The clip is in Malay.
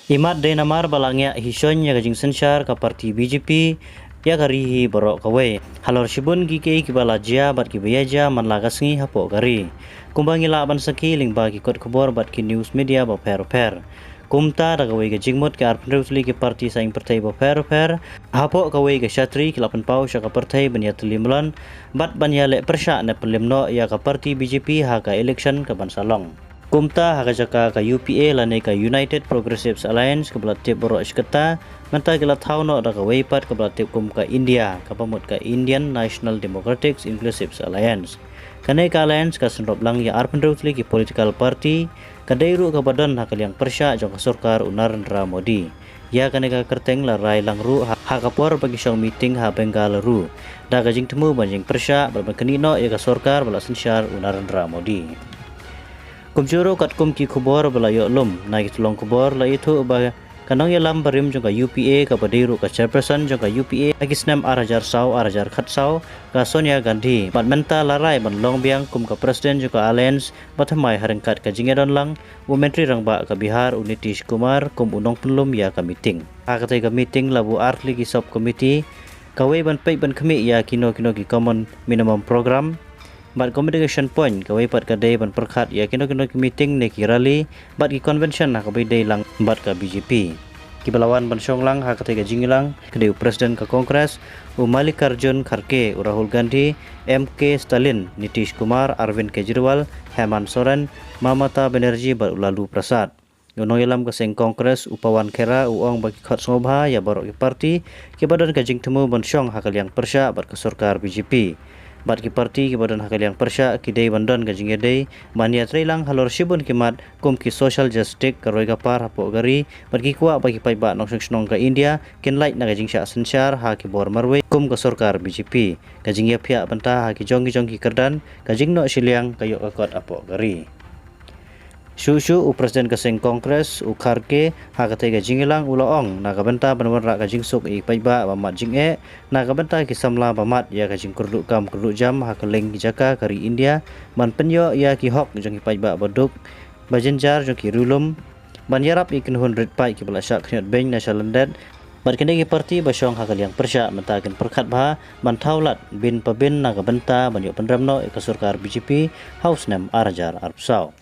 Imat de namar balangnya hisonya gajing sensyar ka parti BJP ya garihi borok kawai. Halor shibun gike kibalajia bat kibayaja man lagasngi hapo gari. Kumbangi laban saki lingba ki kot kubor bat ki news media ba per. Kumta da kawai gajing mut ke arpen rusli ki parti saing partai ba per. Hapo kawai ga syatri ki lapan pau syaka partai banya telimlan bat banya lek persya na pelimno ya ka parti BJP ha ka election ka bansalong. Kumta hakajaka ka UPA lane ka United Progressives Alliance ka belatip borok isketa menta gila thauno da ka weipat ka belatip kum ka India ka pamut ka Indian National Democratic Inclusive Alliance. Kane ka alliance ka senrop lang ya arpen rusli ki political party ka dairu ka badan hakaliang persya jong ka sarkar Narendra Modi. Ya kane ka kerteng la rai lang ru ha kapor bagi syong meeting ha Bengal ru. Da ka jing temu banjing persya berkenino ya ka sarkar bala sensyar Narendra Modi. Kumjuro kat kum ki kubor belayo lum naik tulong kubor la itu ba kanang yalam barim jong ka UPA ka badiru ka chairperson jong ka UPA agisnam arajar khatsau ka Sonia Gandhi bat menta larai ban long biang kum ka presiden jong ka alliance bathamai harengkat ka jingedon lang bu menteri rangba ka Bihar Nitish Kumar kum unong penlum ya ka meeting akatai ka meeting labu artli ki sub committee kawai ban pei ban khami ya kino ki common minimum program bat communication point kawai pat ka day ban perkhat ya kino ki meeting ne ki rally bat ki convention ha ka day lang bat ka BJP ki balawan ban syong lang ha ka tega jingilang kedeu presiden ka kongres Mallikarjun Kharge Rahul Gandhi MK Stalin Nitish Kumar Arvind Kejriwal Hemant Soren Mamata Banerjee bat Lalu Prasad Unong yalam ka seng kongres Pawan Khera uong bagi khat ngobha ya borok ki parti ki badan ka jing temu ban syong ha kaliang persya bat ka sarkar BJP bat ki parti ki badan hakaliang persya ki dei bandon gajing dei mania trailang halor shibun kimat kum ki social justice karoi gapar hapo gari bat ki kuwa bagi pai ba nong snong ka India kin light na gajing sya sensyar ha ki bor marwe kum ka sarkar BJP gajing ya pihak banta ha ki jong ki kerdan gajing no siliang kayo akot apo gari Shushu presiden kaseng kongres Kharge ha katega jingilang uloong na kabenta banwan ra kajing suk i paiba bamat jing na kabenta ki samla bamat ya kajing kurdu jam ha keleng ki jaka kari India man penyo ya ki hok jong ki paiba baduk bajenjar jong ki rulum ban yarap i kinhun red pai ki bala syak khnyat beng na shalandet bat kene ki parti basyong ha kaliang persya mentaken perkhat ba ban thaulat bin pabin na kabenta banyo pendramno ka sarkar BJP house nam arajar arpsau